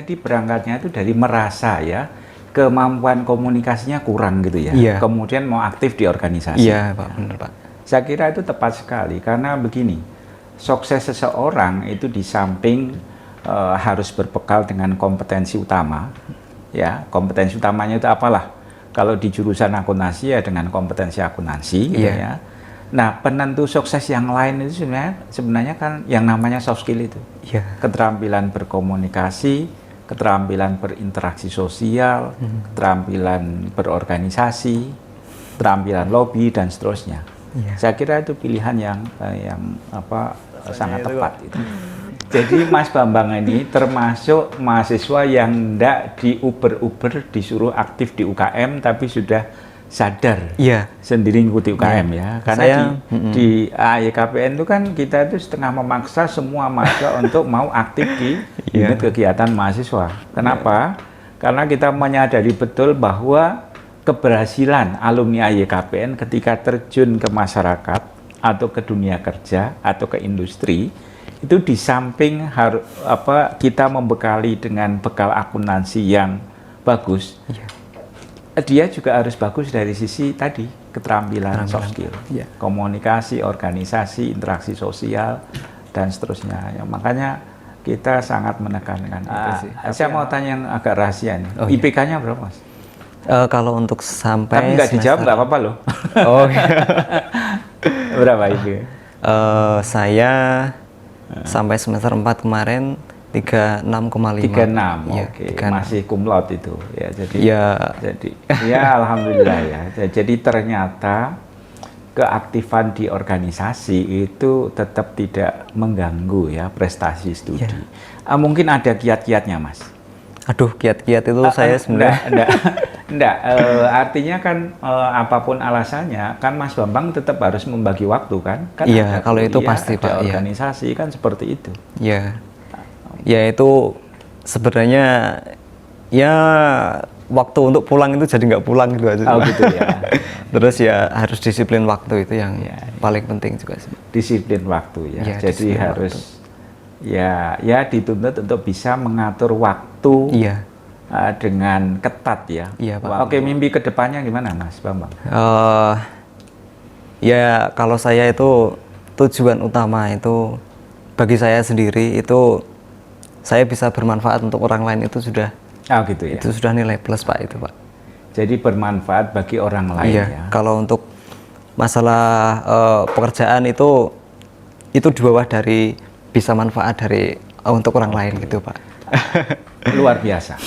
tadi berangkatnya itu dari merasa ya kemampuan komunikasinya kurang gitu ya. Iya. Kemudian mau aktif di organisasi. Iya Pak, benar Pak. Saya kira itu tepat sekali karena begini, sukses seseorang itu di samping harus berbekal dengan kompetensi utama. Ya, kompetensi utamanya itu apalah? Kalau di jurusan akuntansi ya dengan kompetensi akuntansi gitu ya. Nah, penentu sukses yang lain itu sebenarnya kan yang namanya soft skill itu. Iya. Keterampilan berkomunikasi, keterampilan berinteraksi sosial, keterampilan berorganisasi, keterampilan lobby dan seterusnya. Iya. Saya kira itu pilihan yang sangat tepat itu. Jadi Mas Bambang ini termasuk mahasiswa yang tidak diuber-uber disuruh aktif di UKM tapi sudah sadar sendiri ngikuti UKM ya. Karena di AYKPN itu kan kita itu setengah memaksa semua mahasiswa untuk mau aktif di unit kegiatan mahasiswa. Kenapa? Karena kita menyadari betul bahwa keberhasilan alumni AYKPN ketika terjun ke masyarakat atau ke dunia kerja atau ke industri itu di samping kita membekali dengan bekal akuntansi yang bagus, dia juga harus bagus dari sisi tadi keterampilan soft skill, komunikasi, organisasi, interaksi sosial dan seterusnya. Ya, makanya kita sangat menekankan itu sih. Saya mau tanya yang agak rahasia nih. IPK-nya berapa, Mas? Kalau untuk sampai tapi nggak dijawab nggak apa-apa loh. Berapa IPK? Saya sampai semester 4 kemarin 36,5. 36, oke. Masih cum laude itu ya. Jadi ya alhamdulillah ya. Jadi ternyata keaktifan di organisasi itu tetap tidak mengganggu ya prestasi studi. Mungkin ada kiat-kiatnya, Mas. Aduh, kiat-kiat itu saya sebenarnya enggak, artinya kan apapun alasannya kan Mas Bambang tetap harus membagi waktu kan? Iya, kalau itu pasti Pak. Organisasi kan seperti itu. Iya. Ya itu sebenarnya ya waktu untuk pulang itu jadi nggak pulang gitu aja. Oh gitu ya. Terus ya harus disiplin waktu itu yang paling penting juga sih. Disiplin waktu ya. Jadi harus ya dituntut untuk bisa mengatur waktu dengan ketat ya. Iya, Pak. Oke, mimpi kedepannya gimana Mas Bambang? Ya kalau saya itu tujuan utama itu bagi saya sendiri itu saya bisa bermanfaat untuk orang lain itu sudah gitu ya. Itu sudah nilai plus Pak itu Pak. Jadi bermanfaat bagi orang lain ya. Kalau untuk masalah pekerjaan itu di bawah dari bisa manfaat dari untuk orang lain gitu Pak. Luar biasa.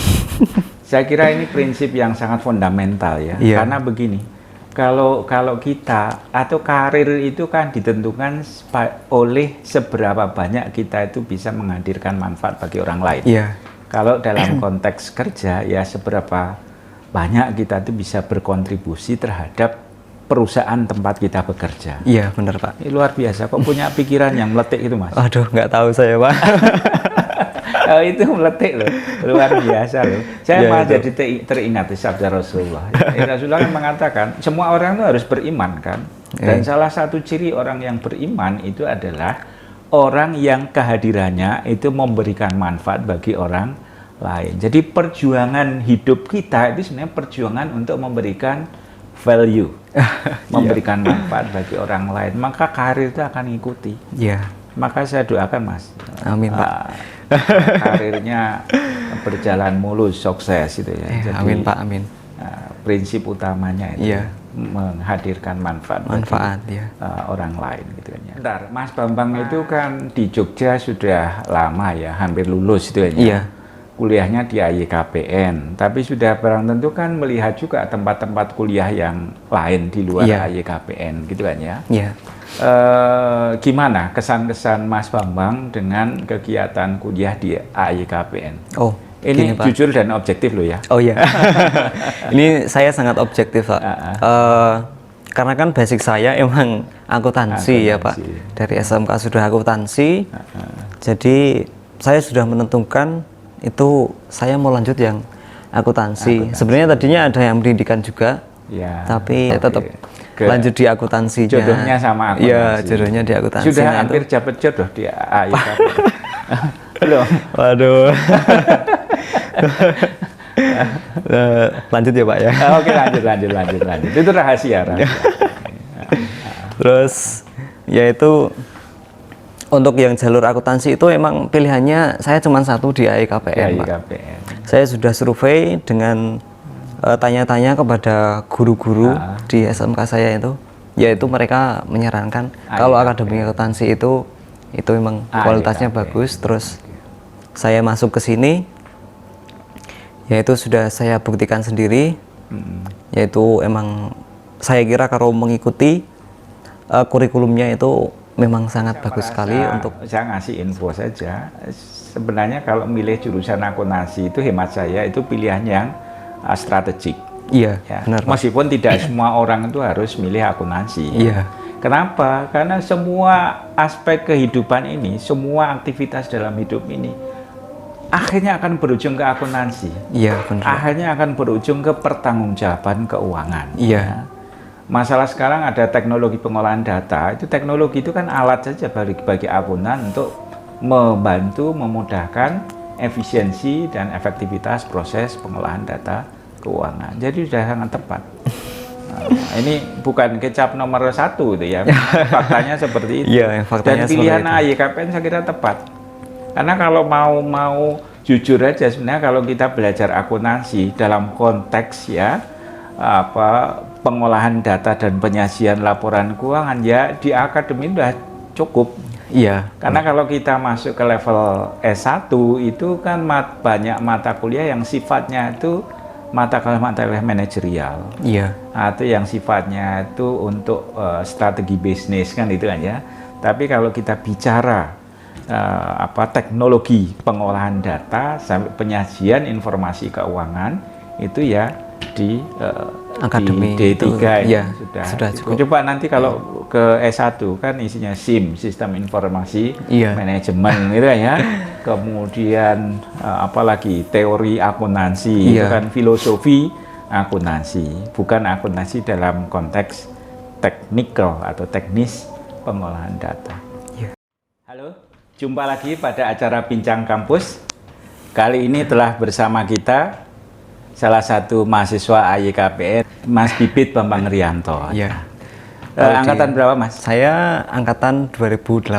Saya kira ini prinsip yang sangat fundamental ya. Karena begini. Kalau kita atau karir itu kan ditentukan oleh seberapa banyak kita itu bisa menghadirkan manfaat bagi orang lain. Kalau dalam konteks kerja ya seberapa banyak kita itu bisa berkontribusi terhadap perusahaan tempat kita bekerja. Iya benar Pak. Ini luar biasa. Kok punya pikiran yang meletik itu Mas? Aduh nggak tahu saya Pak. Itu meletik loh, luar biasa loh. Saya malah jadi teringat sabda Rasulullah. Rasulullah kan mengatakan semua orang itu harus beriman kan. Dan salah satu ciri orang yang beriman itu adalah orang yang kehadirannya itu memberikan manfaat bagi orang lain. Jadi perjuangan hidup kita itu sebenarnya perjuangan untuk memberikan value, memberikan manfaat bagi orang lain. Maka karir itu akan mengikuti. Maka saya doakan Mas. Amin Pak. Karirnya berjalan mulus, sukses itu ya. Jadi, amin Pak, amin. Prinsip utamanya itu menghadirkan manfaat orang lain gitu kan ya. Bentar, Mas Bambang itu kan di Jogja sudah lama ya, hampir lulus itu ya. Kuliahnya di AYKPN, tapi sudah barang tentu kan melihat juga tempat-tempat kuliah yang lain di luar AYKPN gitu kan ya. Gimana kesan-kesan Mas Bambang dengan kegiatan kuliah di AYKPN? Ini gini, jujur dan objektif loh ya. Ini saya sangat objektif Pak. Karena kan basic saya emang akuntansi ya Pak. Dari SMK sudah akuntansi. Jadi saya sudah menentukan itu saya mau lanjut yang akuntansi. Sebenarnya tadinya ada yang pendidikan juga. Tapi tetap lanjut di akuntansinya. Jodohnya sama akuntansi. Iya, jodohnya di akuntansi. Sudah hampir dapat jodoh di AYKPN. Belum. Waduh. Lanjut ya Pak ya. Oke, lanjut. Itu rahasia. Terus yaitu untuk yang jalur akuntansi itu emang pilihannya saya cuma satu di AIKPN, Pak. Saya sudah survei dengan tanya-tanya kepada guru-guru di SMK saya itu, yaitu mereka menyarankan kalau akademi akuntansi itu memang kualitasnya bagus. Terus saya masuk ke sini, yaitu sudah saya buktikan sendiri, yaitu emang saya kira kalau mengikuti kurikulumnya itu memang sangat bagus sekali. Untuk saya ngasih info saja, sebenarnya kalau milih jurusan akuntansi itu hemat saya itu pilihan yang strategik. Iya, ya. Benar. Meskipun tidak semua orang itu harus milih akuntansi. Iya. Kenapa? Karena semua aspek kehidupan ini, semua aktivitas dalam hidup ini akhirnya akan berujung ke akuntansi. Iya, benar. Akhirnya akan berujung ke pertanggungjawaban keuangan. Iya. Ya. Masalah sekarang ada teknologi pengolahan data, itu teknologi itu kan alat saja bagi akuntan untuk membantu memudahkan efisiensi dan efektivitas proses pengolahan data keuangan. Jadi sudah sangat tepat. Ini bukan kecap nomor 1 itu ya, faktanya seperti itu. Iya, faktanya dan pilihan AIKPN saya kira tepat. Karena kalau mau jujur aja sebenarnya kalau kita belajar akuntansi dalam konteks ya pengolahan data dan penyajian laporan keuangan ya di akademi sudah cukup. Iya. Karena kalau kita masuk ke level S1 itu kan banyak mata kuliah yang sifatnya itu mata kuliah manajerial. Iya. Atau yang sifatnya itu untuk strategi bisnis kan itu kan ya. Tapi kalau kita bicara teknologi pengolahan data sampai penyajian informasi keuangan itu ya di akademi di D3 ya, sudah cukup. Coba nanti kalau ke S1 kan isinya SIM, Sistem Informasi Manajemen gitu ya. Kemudian apalagi teori akuntansi, itu kan filosofi akuntansi, bukan akuntansi dalam konteks teknikal atau teknis pengolahan data. Halo, jumpa lagi pada acara Bincang Kampus. Kali ini telah bersama kita salah satu mahasiswa AIKPN, Mas Bibit Bambang Rianto. Iya. Angkatan berapa, Mas? Saya angkatan 2018,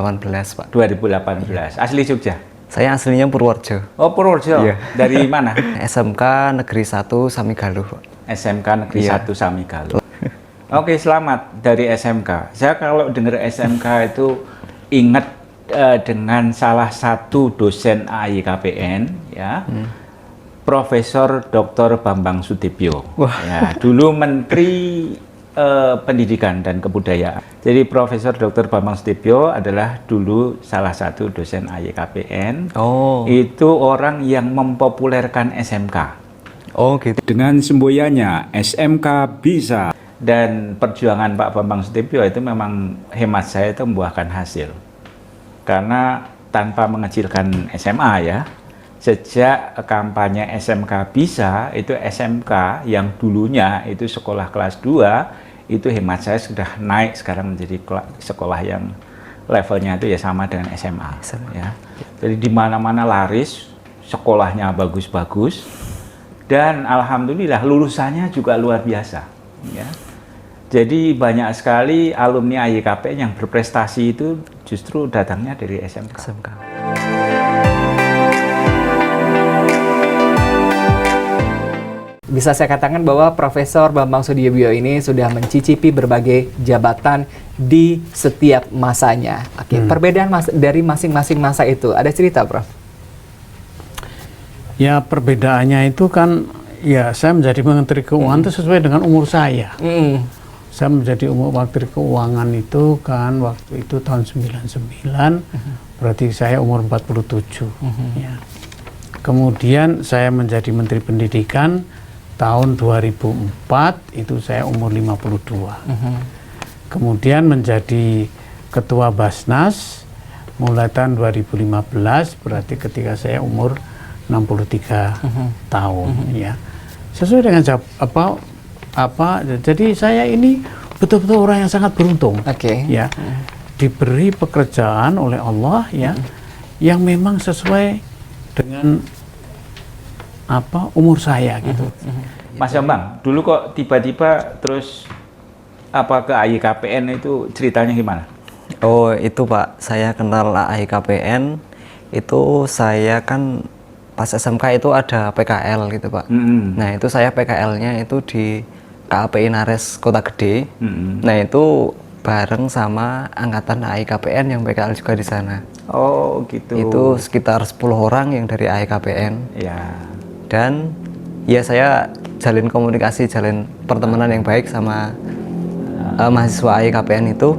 Pak. 2018. Asli Jogja? Saya aslinya Purworejo. Oh, Purworejo. Iya. Dari mana? SMK Negeri 1 Samigaluh, Pak. SMK Negeri 1 Samigaluh. Oke, selamat dari SMK. Saya kalau dengar SMK itu ingat dengan salah satu dosen AIKPN, ya. Profesor Dr. Bambang Sudibyo. Ya, dulu Menteri Pendidikan dan Kebudayaan. Jadi Profesor Dr. Bambang Sudibyo adalah dulu salah satu dosen AIKPN. Itu orang yang mempopulerkan SMK. Oh gitu. Dengan semboyannya SMK bisa. Dan perjuangan Pak Bambang Sudibyo itu memang hemat saya itu membuahkan hasil. Karena tanpa mengecilkan SMA ya. Sejak kampanye SMK bisa, itu SMK yang dulunya itu sekolah kelas 2, itu hemat saya sudah naik sekarang menjadi sekolah yang levelnya itu ya sama dengan SMA. Ya. Jadi di mana-mana laris, sekolahnya bagus-bagus, dan alhamdulillah lulusannya juga luar biasa. Ya. Jadi banyak sekali alumni AIKPN yang berprestasi itu justru datangnya dari SMK. Bisa saya katakan bahwa Profesor Bambang Sudibyo ini sudah mencicipi berbagai jabatan di setiap masanya. Oke, perbedaan dari masing-masing masa itu, ada cerita, Prof? Ya, perbedaannya itu kan, ya saya menjadi Menteri Keuangan itu sesuai dengan umur saya. Saya menjadi Menteri Keuangan itu kan waktu itu tahun 99, berarti saya umur 47. Ya. Kemudian saya menjadi Menteri Pendidikan tahun 2004, itu saya umur 52. Kemudian menjadi Ketua Basnas mulai tahun 2015, berarti ketika saya umur 63 tahun. Ya. Sesuai dengan jadi saya ini betul-betul orang yang sangat beruntung. Ya. Diberi pekerjaan oleh Allah ya, yang memang sesuai dengan umur saya gitu. Mas Bambang, dulu kok tiba-tiba terus apa ke AYKPN itu ceritanya gimana? Oh itu Pak, saya kenal AYKPN itu saya kan pas SMK itu ada PKL gitu Pak. Nah itu saya PKL-nya itu di KAP Inares Kota Gede. Nah itu bareng sama angkatan AYKPN yang PKL juga di sana. Oh gitu. Itu sekitar 10 orang yang dari AYKPN. Ya. Dan ya saya jalin komunikasi, jalin pertemanan yang baik sama mahasiswa AYKPN itu.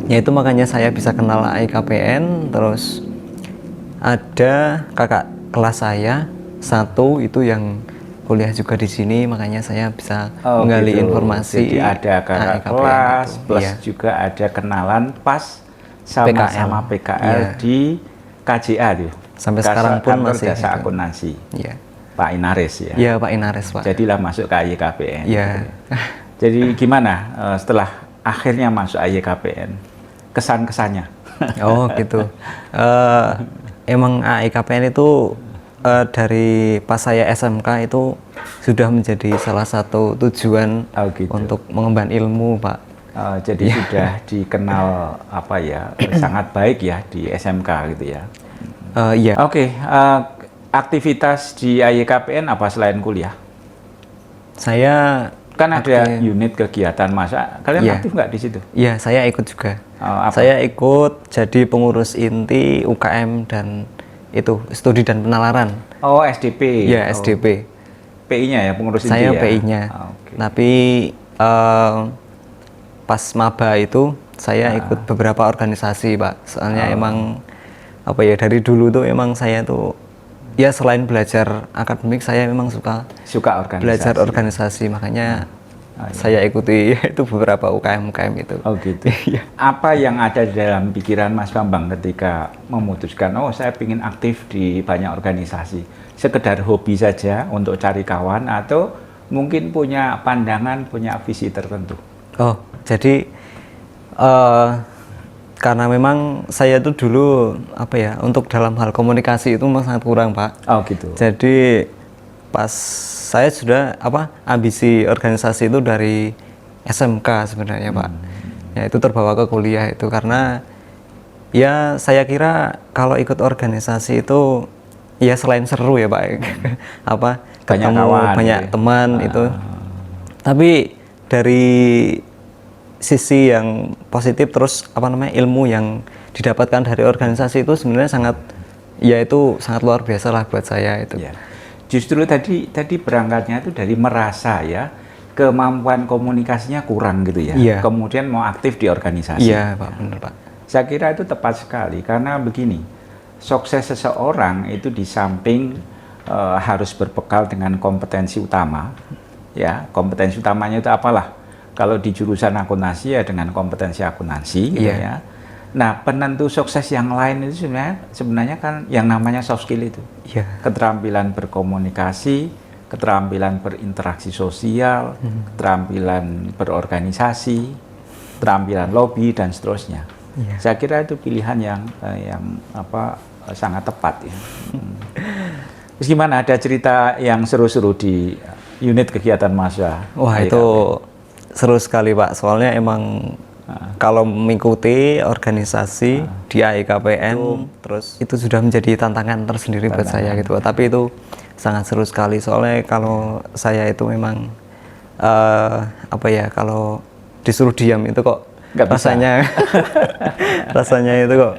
Ya itu makanya saya bisa kenal AYKPN. Terus ada kakak kelas saya satu itu yang kuliah juga di sini, makanya saya bisa menggali gitu. informasi. Jadi ada kakak kelas itu. plus juga ada kenalan pas sama-sama PKL di KJA tuh. Sampai sekarang pun Kantor masih Jasa gitu. Akuntansi. Iya. Pak Inares ya. Iya Pak Inares Pak. Jadilah masuk ke AYKPN. Iya. Jadi gimana setelah akhirnya masuk AYKPN? Kesan-kesannya? Oh gitu. Emang AYKPN itu dari pas saya SMK itu sudah menjadi salah satu tujuan gitu. untuk mengembangkan ilmu Pak. Jadi sudah dikenal apa ya sangat baik ya di SMK gitu ya. Iya. Oke, aktivitas di AYKPN apa selain kuliah? Saya Kan ada unit kegiatan masa, kalian aktif nggak di situ? Iya, saya ikut juga. Apa? Saya ikut jadi pengurus inti UKM dan itu studi dan penalaran. Oh SDP. Iya SDP. PI-nya ya pengurus inti Saya ya. PI-nya. Okay. Tapi pas maba itu saya ikut beberapa organisasi Pak. Soalnya emang apa ya dari dulu tuh emang saya tuh ya selain belajar akademik saya memang suka organisasi. Belajar organisasi, makanya saya ikuti itu beberapa UKM itu. Oh gitu. Apa yang ada di dalam pikiran Mas Bambang ketika memutuskan, oh saya ingin aktif di banyak organisasi, sekedar hobi saja untuk cari kawan atau mungkin punya pandangan, punya visi tertentu? Oh jadi karena memang saya tuh dulu apa ya untuk dalam hal komunikasi itu memang sangat kurang Pak. Oh gitu. Jadi pas saya sudah ambisi organisasi itu dari SMK sebenarnya Pak. Ya itu terbawa ke kuliah itu karena ya saya kira kalau ikut organisasi itu ya selain seru ya Pak. Ketemu banyak teman itu. Tapi dari sisi yang positif terus ilmu yang didapatkan dari organisasi itu sebenarnya sangat luar biasa lah buat saya itu. Ya. Justru tadi berangkatnya itu dari merasa ya kemampuan komunikasinya kurang gitu ya. Iya. Kemudian mau aktif di organisasi. Iya Pak, benar Pak. Saya kira itu tepat sekali karena begini, sukses seseorang itu di samping harus berbekal dengan kompetensi utama. Ya, kompetensi utamanya itu apalah? Kalau di jurusan akuntansi ya dengan kompetensi akuntansi gitu ya. Nah, penentu sukses yang lain itu sebenarnya kan yang namanya soft skill itu. Keterampilan berkomunikasi, keterampilan berinteraksi sosial, keterampilan berorganisasi, keterampilan lobby dan seterusnya. Saya kira itu pilihan yang sangat tepat ya. Terus gimana, ada cerita yang seru-seru di unit kegiatan mahasiswa? Wah itu seru sekali Pak, soalnya emang kalau mengikuti organisasi di AYKPN terus itu sudah menjadi tantangan tersendiri buat saya gitu. Tapi itu sangat seru sekali soalnya kalau saya itu memang kalau disuruh diam itu kok nggak rasanya rasanya itu kok.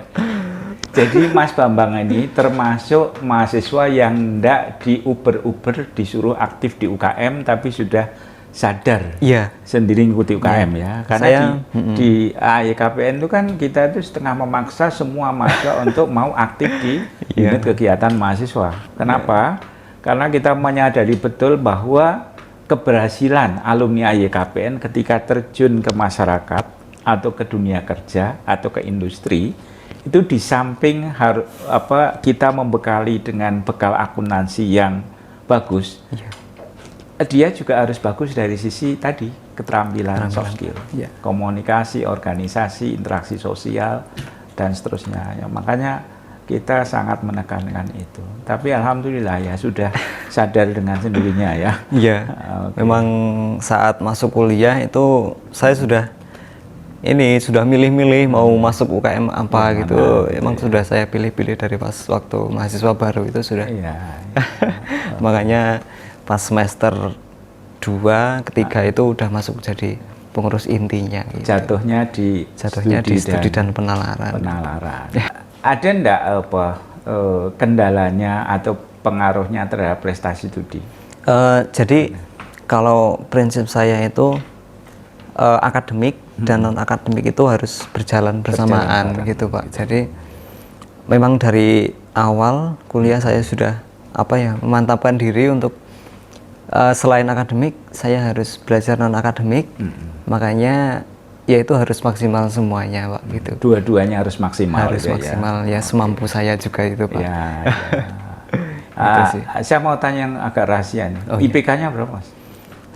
Jadi Mas Bambang ini termasuk mahasiswa yang ndak diuber-uber disuruh aktif di UKM tapi sudah sadar sendiri ngikuti UKM ya. Karena di AYKPN itu kan kita itu setengah memaksa semua mahasiswa untuk mau aktif di unit kegiatan mahasiswa. Kenapa? Karena kita menyadari betul bahwa keberhasilan alumni AYKPN ketika terjun ke masyarakat atau ke dunia kerja atau ke industri itu di samping kita membekali dengan bekal akuntansi yang bagus, dia juga harus bagus dari sisi tadi keterampilan soft skill, komunikasi, organisasi, interaksi sosial dan seterusnya. Ya, makanya kita sangat menekankan itu. Tapi alhamdulillah ya sudah sadar dengan sendirinya ya. Iya. Oke. Memang saat masuk kuliah itu saya sudah milih-milih mau masuk UKM apa gitu. Emang sudah saya pilih-pilih dari pas waktu mahasiswa baru itu sudah. Iya. Makanya pas semester 2, ketiga itu udah masuk jadi pengurus intinya gitu. Jatuhnya di studi dan penalaran. Ada enggak kendalanya atau pengaruhnya terhadap prestasi studi? Jadi kalau prinsip saya itu akademik dan non akademik itu harus berjalan bersamaan gitu Pak. Jadi memang dari awal kuliah saya sudah memantapkan diri untuk selain akademik saya harus belajar non akademik. Makanya ya itu harus maksimal semuanya Pak gitu. Dua-duanya harus maksimal. Harus maksimal ya semampu saya juga itu Pak. Ya. Gitu sih. Saya mau tanya yang agak rahasia nih. Oh, IPK-nya berapa Mas?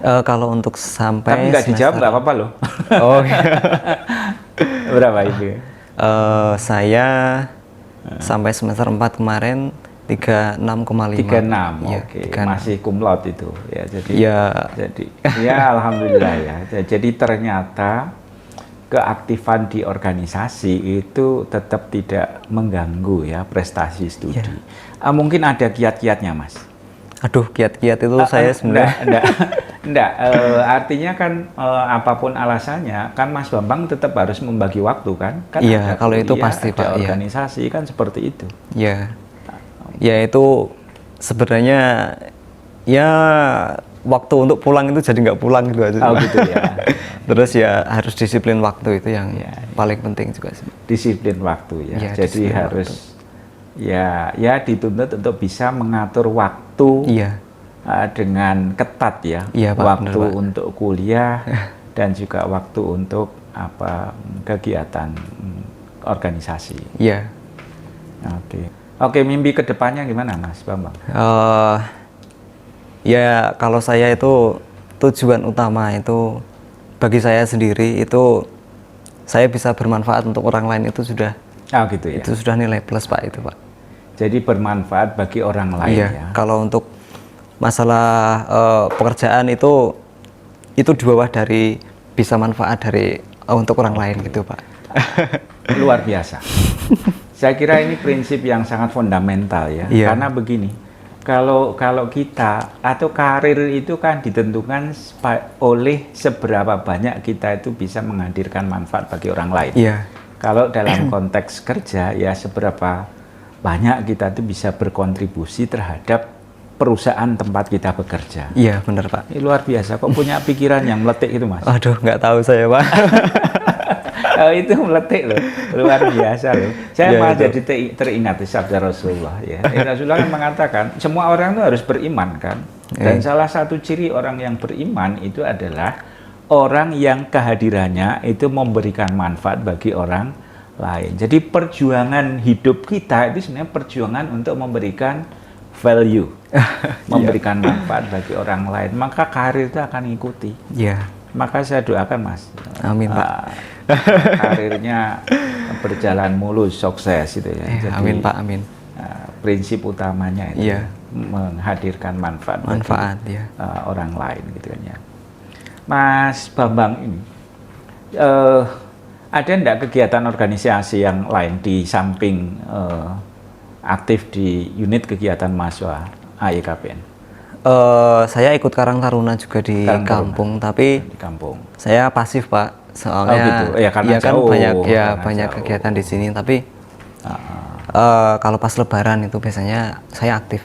Kalau untuk sampai tapi nggak dijawab nggak apa-apa loh. Oh. Berapa IPK? Saya sampai semester 4 kemarin 36,5. 36, ya, oke. 36. Masih cum laude itu. Ya, jadi alhamdulillah ya. Jadi ternyata keaktifan di organisasi itu tetap tidak mengganggu ya prestasi studi. Ya. Mungkin ada kiat-kiatnya, Mas. Aduh, kiat-kiat itu saya sebenarnya enggak. Artinya kan apapun alasannya kan Mas Bambang tetap harus membagi waktu kan? Iya, kalau itu pasti Pak. Organisasi kan seperti itu. Iya. Ya itu sebenarnya ya waktu untuk pulang itu jadi nggak pulang gitu aja. Oh gitu ya. Terus ya harus disiplin waktu itu yang paling penting juga sih. Disiplin waktu ya. Ya jadi harus ya dituntut untuk bisa mengatur waktu dengan ketat ya. Waktu bener, untuk kuliah dan juga waktu untuk kegiatan organisasi. Iya. Oke, mimpi kedepannya gimana Mas Bambang? Ya kalau saya itu tujuan utama itu bagi saya sendiri itu saya bisa bermanfaat untuk orang lain itu sudah. Gitu ya. Itu sudah nilai plus Pak itu Pak. Jadi bermanfaat bagi orang lain ya. Kalau untuk masalah pekerjaan itu di bawah dari bisa manfaat dari untuk orang lain gitu Pak. Luar biasa. Saya kira ini prinsip yang sangat fundamental ya. Karena begini, kalau kita atau karir itu kan ditentukan oleh seberapa banyak kita itu bisa menghadirkan manfaat bagi orang lain. Kalau dalam konteks kerja ya seberapa banyak kita itu bisa berkontribusi terhadap perusahaan tempat kita bekerja. Iya benar Pak. Ini luar biasa. Kok punya pikiran yang meletik itu Mas? Aduh nggak tahu saya Pak. Itu meletik loh, luar biasa loh. Saya malah jadi teringat sabda Rasulullah ya. Rasulullah kan mengatakan semua orang itu harus beriman kan. Dan salah satu ciri orang yang beriman itu adalah orang yang kehadirannya itu memberikan manfaat bagi orang lain. Jadi perjuangan hidup kita itu sebenarnya perjuangan untuk memberikan value, memberikan manfaat bagi orang lain. Maka karir itu akan mengikuti. Maka saya doakan Mas. Amin Pak. Karirnya berjalan mulus, sukses itu ya. Jadi, amin Pak, amin. Prinsip utamanya itu menghadirkan manfaat bagi orang lain gitu kan ya. Mas Bambang ini ada enggak kegiatan organisasi yang lain di samping aktif di unit kegiatan mahasiswa AYKPN? Saya ikut Karang Taruna juga di kampung, tapi di kampung. Saya pasif Pak. Soalnya karena kan jauh, banyak kegiatan di sini, tapi kalau pas Lebaran itu biasanya saya aktif.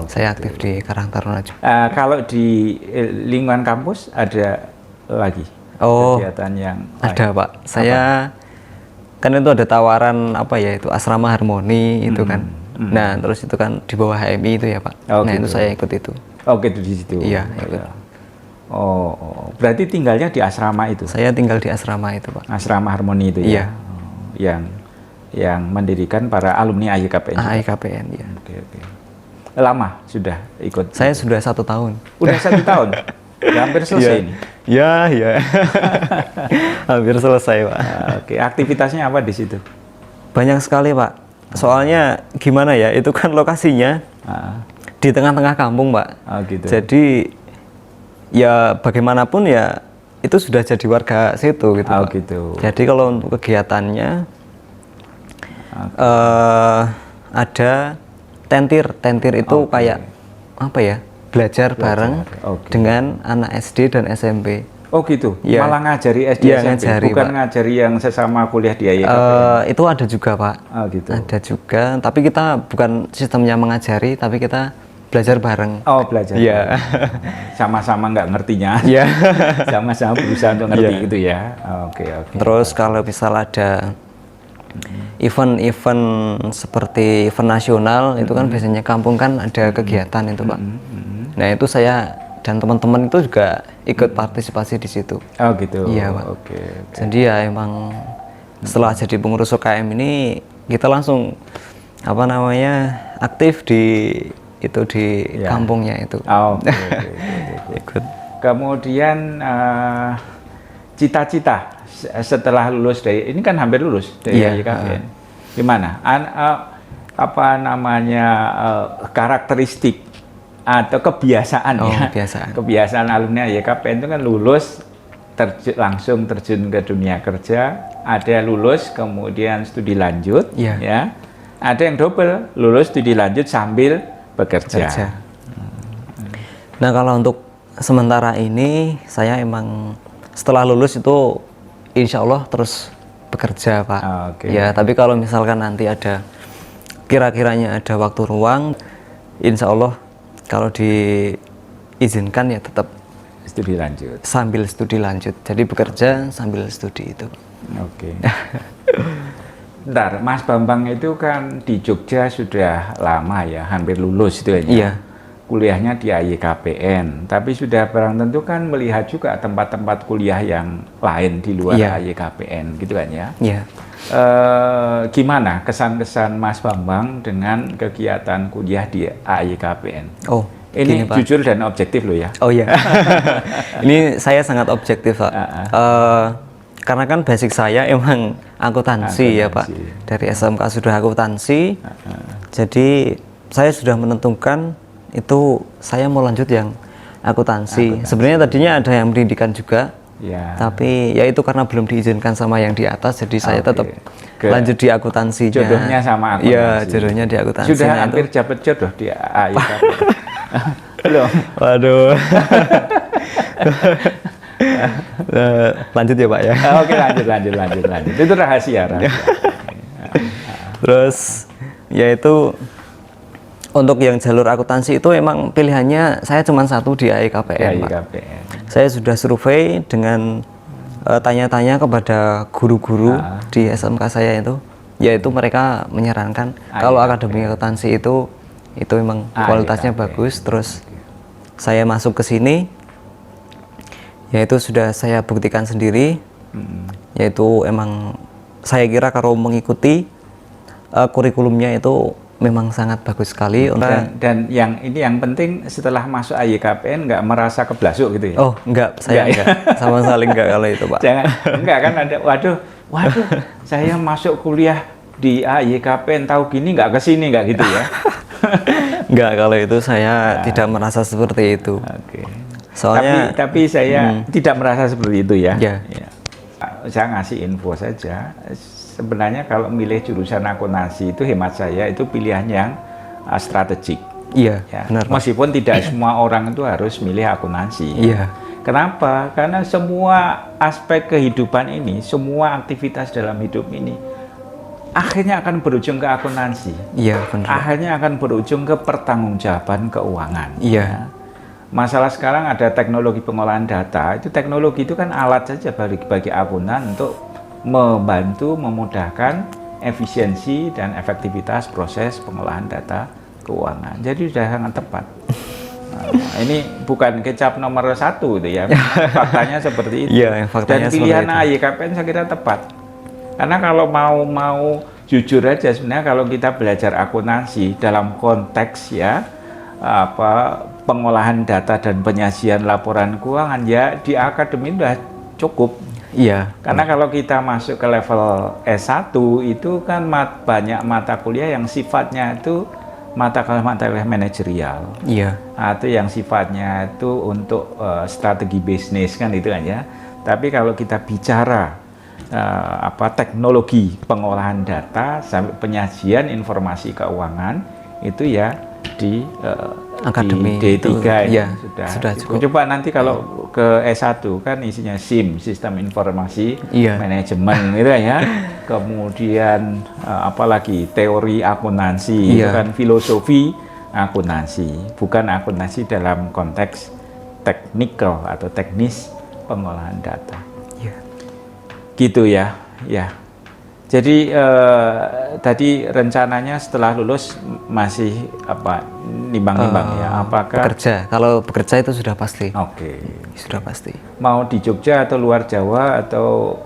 Saya aktif di Karang Taruna juga. Kalau di lingkungan kampus ada lagi kegiatan yang ada Pak. Saya kan itu ada tawaran itu asrama harmoni itu kan. Nah terus itu kan di bawah HMI itu ya Pak. Itu saya ikut itu. Gitu di situ. Iya ikut. Berarti tinggalnya di asrama itu? Saya tinggal di asrama itu Pak. Asrama harmoni itu ya? Yang mendirikan para alumni AYKPN. AYKPN ya. Lama sudah ikut? Saya sudah 1 tahun. Udah 1 tahun? Ya, hampir selesai ini? Ya. Hampir selesai Pak. Aktivitasnya apa di situ? Banyak sekali Pak. Soalnya gimana ya, itu kan lokasinya di tengah-tengah kampung, Pak. Oh, gitu. Jadi ya bagaimanapun ya itu sudah jadi warga situ gitu, Pak. Gitu. Jadi kalau untuk kegiatannya ada tentir itu kayak apa ya, belajar bareng dengan anak SD dan SMP. Oh gitu, Ya. malah ngajari SD Ya, SMP, ngajari, bukan Pak. ngajari yang sesama kuliah di IAIKPN. Itu ada juga, Pak. Oh gitu. Ada juga, tapi kita bukan sistemnya mengajari, tapi kita belajar bareng. Oh belajar. Iya. Sama-sama nggak ngertinya. Iya. Sama-sama berusaha untuk ngerti Iya. gitu ya. Oke. Terus kalau misal ada event-event seperti event nasional, itu kan biasanya kampung kan ada kegiatan itu, Pak. Nah itu saya dan teman-teman itu juga ikut partisipasi di situ. Oh gitu. Iya, Pak. Oke. Jadi ya emang setelah jadi pengurus UKM ini kita langsung apa namanya aktif di itu di Ya. kampungnya itu. Oh, oke. Ikut. Kemudian cita-cita setelah lulus dari ini kan hampir lulus dari Iya, IAIKPN. Gimana? Apa namanya karakteristik atau kebiasaan ya? Kebiasaan alumni IAIKPN itu kan lulus langsung terjun ke dunia kerja, ada lulus kemudian studi lanjut, ya. Ada yang double, lulus studi lanjut sambil bekerja. Nah kalau untuk sementara ini saya emang setelah lulus itu insya Allah terus bekerja, Pak. Ya tapi kalau misalkan nanti ada kira-kiranya ada waktu ruang, insya Allah kalau diizinkan ya tetap studi lanjut. Sambil studi lanjut. Jadi bekerja sambil studi itu. Oke. Bentar, Mas Bambang itu kan di Jogja sudah lama ya, hampir lulus itu ya. Iya. Kuliahnya di IAIKPN, tapi sudah barang tentu kan melihat juga tempat-tempat kuliah yang lain di luar IAIKPN gitu kan ya. Iya. Gimana kesan-kesan Mas Bambang dengan kegiatan kuliah di IAIKPN? Oh, ini gini, Pak. jujur dan objektif loh ya. Oh iya. Ini saya sangat objektif, Pak. Karena kan basic saya emang akuntansi ya, Pak. Dari SMK sudah akuntansi. Jadi saya sudah menentukan itu saya mau lanjut yang akuntansi. Sebenarnya tadinya ada yang pendidikan juga. Ya. Tapi ya itu karena belum diizinkan sama yang di atas, jadi saya tetap lanjut di akuntansinya. Jodohnya sama akuntansi. Iya, jodohnya di akuntansi. Sudah hampir dapat jodoh di IAIKPN. Belum. Waduh. Lanjut ya, Pak ya. Oke, lanjut. Itu rahasia. Terus yaitu untuk yang jalur akuntansi itu emang pilihannya saya cuma satu di IAIKPN, Pak. Saya sudah survei dengan tanya-tanya kepada guru-guru di SMK saya itu, yaitu mereka menyarankan kalau akademi akuntansi itu memang kualitasnya bagus. Terus saya masuk ke sini, yaitu sudah saya buktikan sendiri, yaitu emang saya kira kalau mengikuti kurikulumnya itu memang sangat bagus sekali. Dan yang penting setelah masuk IAIKPN nggak merasa keblasuk gitu ya? Oh enggak, saya enggak. Sama sekali enggak kalau itu, Pak. Enggak kan ada, waduh, saya masuk kuliah di IAIKPN tahu gini nggak kesini nggak gitu ya? Enggak, kalau itu saya tidak merasa seperti itu. Oke. Soalnya tapi saya tidak merasa seperti itu ya. Ya. Saya ngasih info saja. Sebenarnya kalau milih jurusan akuntansi itu hemat saya itu pilihan yang strategik. Iya, ya. benar. Meskipun tidak semua orang itu harus milih akuntansi. Iya. Kenapa? Karena semua aspek kehidupan ini, semua aktivitas dalam hidup ini akhirnya akan berujung ke akuntansi. Iya, benar. Akhirnya akan berujung ke pertanggungjawaban keuangan. Iya. Ya. Masalah sekarang ada teknologi pengolahan data. Itu teknologi itu kan alat saja bagi akuntan untuk membantu memudahkan efisiensi dan efektivitas proses pengolahan data keuangan. Jadi sudah sangat tepat. Nah, ini bukan kecap nomor 1 itu ya. Faktanya seperti itu. Iya, faktanya dan pilihan seperti itu. IAIKPN saya kira tepat. Karena kalau mau jujur aja sebenarnya kalau kita belajar akuntansi dalam konteks ya pengolahan data dan penyajian laporan keuangan ya di akademi sudah cukup. Iya. Karena kalau kita masuk ke level S1 itu kan banyak mata kuliah yang sifatnya itu mata kuliah manajerial. Iya. Atau yang sifatnya itu untuk strategi bisnis kan itu kan ya. Tapi kalau kita bicara teknologi pengolahan data sampai penyajian informasi keuangan itu ya di Akademi di D3 itu, ini ya, sudah cukup. Coba nanti kalau ke S1 kan isinya SIM, Sistem Informasi Iya. Manajemen itu ya. Kemudian apalagi teori akuntansi itu Iya. kan filosofi akuntansi, bukan akuntansi dalam konteks teknikal atau teknis pengolahan data. Iya. Gitu ya. Ya. Jadi tadi rencananya setelah lulus masih nimbang-nimbang ya. Apakah Bekerja? Kalau bekerja itu sudah pasti. Oke. Sudah pasti. Mau di Jogja atau luar Jawa atau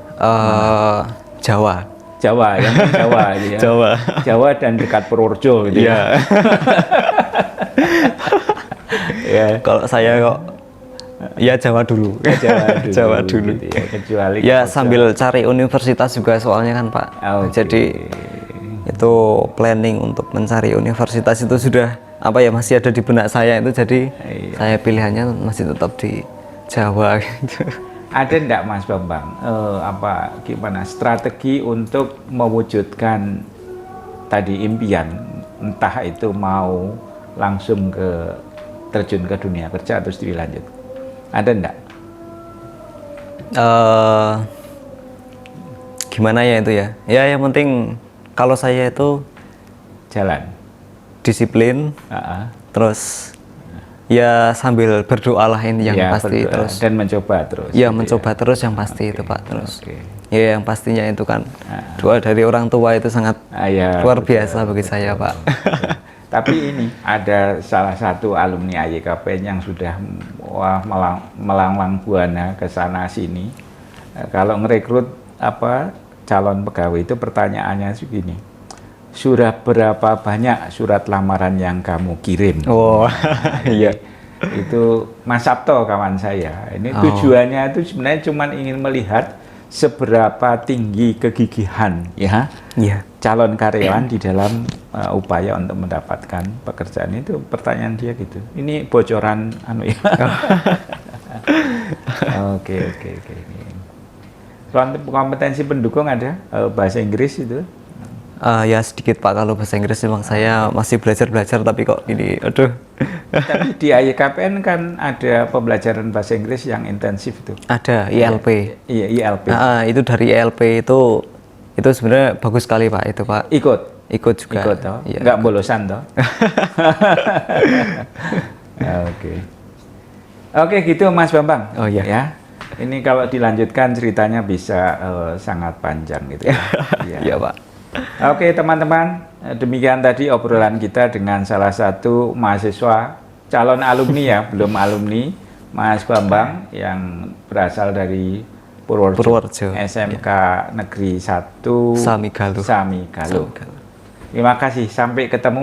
Jawa. Jawa yang Jawa gitu ya. Jawa. Jawa dan dekat Purworejo gitu ya. Ya. Kalau saya kok ya Jawa dulu. Jawa dulu. Gitu ya. Kecuali Ya kalau sambil cari universitas juga soalnya kan Pak. Oke. Jadi itu planning untuk mencari universitas itu sudah masih ada di benak saya itu, jadi Iya. saya pilihannya masih tetap di Jawa gitu. Ada enggak Mas Bambang gimana strategi untuk mewujudkan tadi impian, entah itu mau langsung terjun ke dunia kerja atau studi lanjut? Ada enggak? Gimana ya itu ya? Ya yang penting kalau saya itu Jalan. disiplin, terus ya sambil berdoa lah ini yang Ya, pasti, berdoa terus dan mencoba terus. ya gitu mencoba terus yang pasti itu Pak, terus Oke. ya yang pastinya itu kan doa dari orang tua itu sangat Ya, luar betul, biasa bagi saya Pak. Tapi ini ada salah satu alumni AYKPN yang sudah melanglang buana ke sana sini. Kalau ngerekrut calon pegawai itu pertanyaannya segini. Sudah berapa banyak surat lamaran yang kamu kirim? Oh, iya. Itu Mas Sabto kawan saya. Ini tujuannya itu sebenarnya cuma ingin melihat seberapa tinggi kegigihan ya Iya. calon karyawan di dalam upaya untuk mendapatkan pekerjaan. Itu pertanyaan dia gitu. Ini bocoran ya. Oke. Kompetensi pendukung ada bahasa Inggris itu? Ya sedikit Pak, kalau bahasa Inggris memang saya masih belajar tapi kok ini aduh. Tapi di AYKPN kan ada pembelajaran bahasa Inggris yang intensif itu. Ada ILP. Iya, ILP. Itu dari ILP itu sebenarnya bagus sekali Pak itu Pak. Ikut juga. Ikut toh? Ya, Nggak bolosan toh? Oke gitu Mas Bambang. Oh iya. Ya. Ini kalau dilanjutkan ceritanya bisa sangat panjang gitu ya. Iya Pak. Oke teman-teman, demikian tadi obrolan kita dengan salah satu mahasiswa calon alumni ya, belum alumni, Mas Bambang yang berasal dari Purworejo. SMK Negeri 1 Samigaluh. Samigaluh. Terima kasih, sampai ketemu.